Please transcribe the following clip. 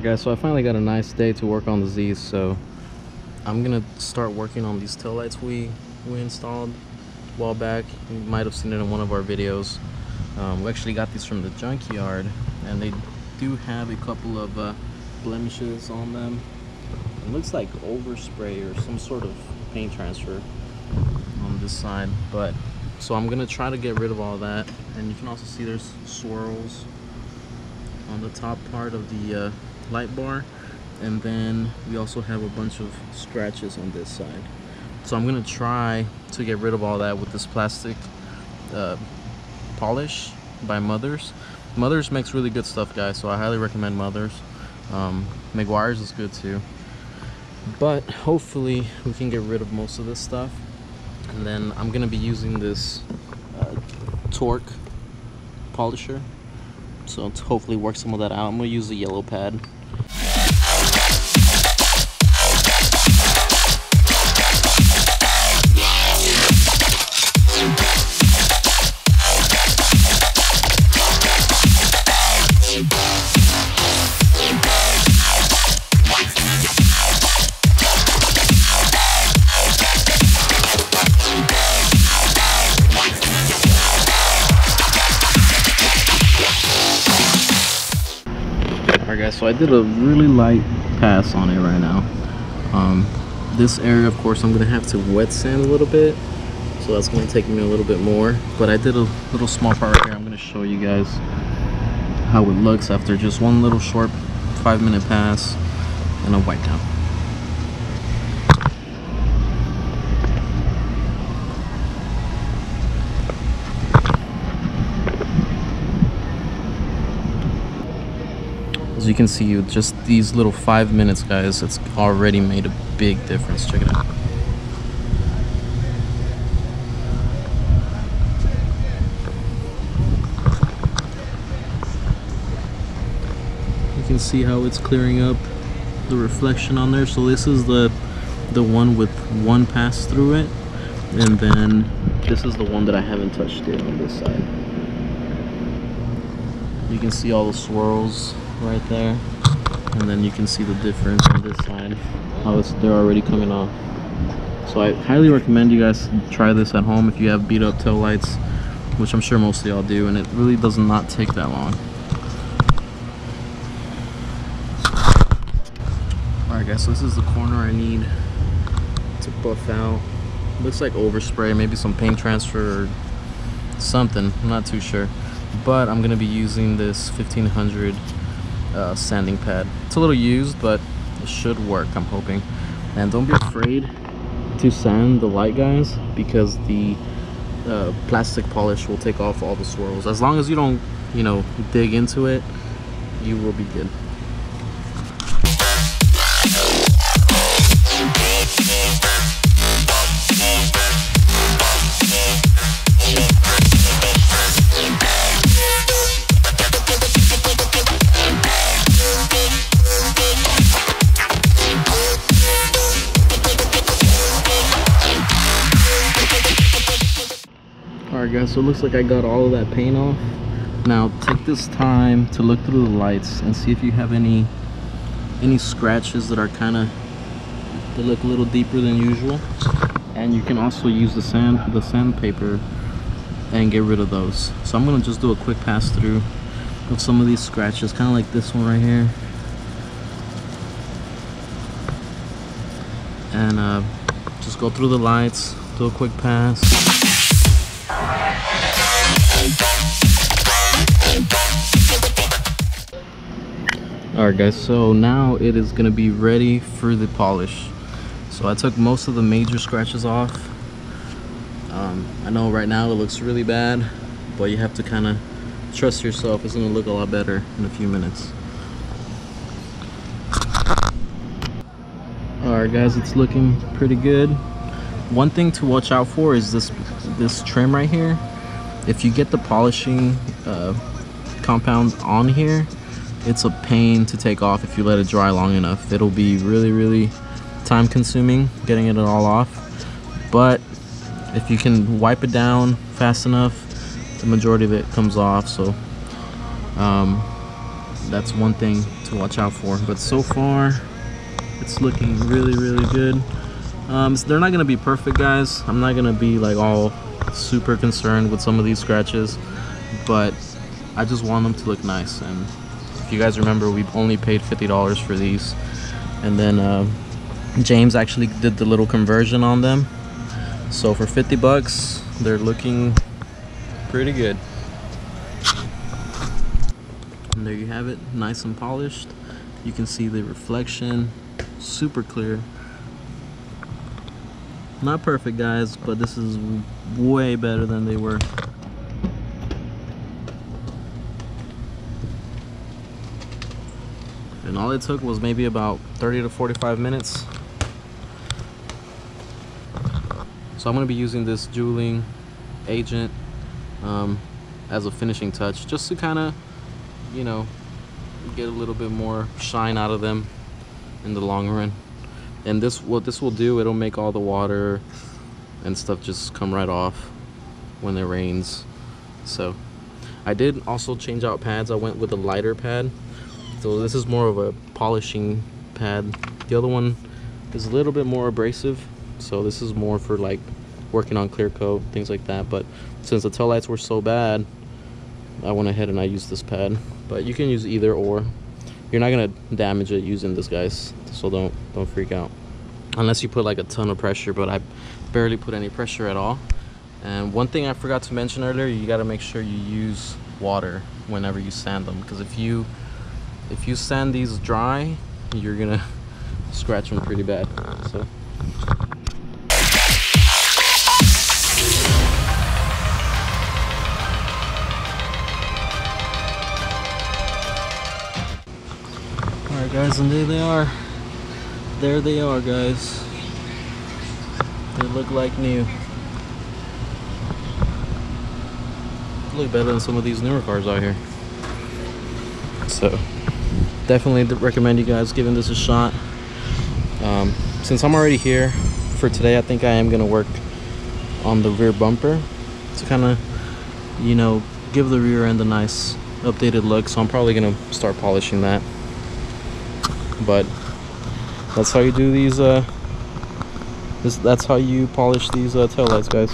guys, so I finally got a nice day to work on the Z's, so I'm gonna start working on these taillights we installed a while back. You might have seen it in one of our videos. We actually got these from the junkyard, and they do have a couple of blemishes on them. It looks like overspray or some sort of paint transfer on this side, but so I'm gonna try to get rid of all that. And you can also see there's swirls on the top part of the light bar, and then we also have a bunch of scratches on this side. So I'm gonna try to get rid of all that with this plastic polish by Mothers. Mothers makes really good stuff, guys, so I highly recommend Mothers. McGuire's is good too, but hopefully we can get rid of most of this stuff. And then I'm gonna be using this torque polisher, so to hopefully work some of that out. I'm gonna use the yellow pad. So I did a really light pass on it right now. This area, of course, I'm gonna have to wet sand a little bit, so that's gonna take me a little bit more, but I did a little small part right here. I'm gonna show you guys how it looks after just one little short 5-minute pass and a wipe down. As you can see, just these little 5 minutes, guys, it's already made a big difference. Check it out. You can see how it's clearing up the reflection on there. So this is the one with one pass through it, and then this is the one that I haven't touched yet on this side. You can see all the swirls right there, and then you can see the difference on this side, how they're already coming off. So I highly recommend you guys try this at home if you have beat up tail lights, which I'm sure most of y'all do, and it really does not take that long. Alright guys, so this is the corner I need to buff out. Looks like overspray, maybe some paint transfer or something, I'm not too sure, but I'm gonna be using this 1500 sanding pad. It's a little used, but it should work, I'm hoping. And don't be afraid to sand the light, guys, because the plastic polish will take off all the swirls. As long as you don't, you know, dig into it, you will be good. Alright guys, so it looks like I got all of that paint off. Now take this time to look through the lights and see if you have any scratches that are they look a little deeper than usual. And you can also use the sandpaper and get rid of those. So I'm gonna just do a quick pass through of some of these scratches, kind of like this one right here. And just go through the lights, do a quick pass. Alright guys, so now it is going to be ready for the polish. So I took most of the major scratches off. I know right now it looks really bad, but you have to kind of trust yourself. It's going to look a lot better in a few minutes. Alright guys, it's looking pretty good. One thing to watch out for is this trim right here. If you get the polishing compound on here, it's a pain to take off if you let it dry long enough. It'll be really time consuming getting it all off, but if you can wipe it down fast enough, the majority of it comes off. So that's one thing to to watch out for. But so far, it's looking really good. They're not gonna be perfect, guys. I'm not gonna be like all super concerned with some of these scratches, but I just want them to look nice. And if you guys remember, we only paid $50 for these, and then James actually did the little conversion on them. So for 50 bucks, they're looking pretty good. And there you have it, nice and polished. You can see the reflection, super clear. Not perfect, guys, but this is way better than they were. And all it took was maybe about 30 to 45 minutes. So I'm going to be using this jeweling agent as a finishing touch, just to kind of, you know, get a little bit more shine out of them in the long run. And what this will do, it'll make all the water and stuff just come right off when it rains. So I did also change out pads. I went with a lighter pad. So this is more of a polishing pad. The other one is a little bit more abrasive. So this is more for like working on clear coat, things like that. But since the taillights were so bad, I went ahead and I used this pad. But you can use either or. You're not gonna damage it using this, guys. So don't freak out. Unless you put like a ton of pressure, but I barely put any pressure at all. And one thing I forgot to mention earlier, you gotta make sure you use water whenever you sand them. Because if you sand these dry, you're gonna scratch them pretty bad. So alright guys, and there they are, guys. They look like new. Look better than some of these newer cars out here. So definitely recommend you guys giving this a shot. Since I'm already here for today, I think I am gonna work on the rear bumper to kind of, you know, give the rear end a nice updated look. So I'm probably gonna start polishing that. But that's how you do these. That's how you polish these taillights, guys.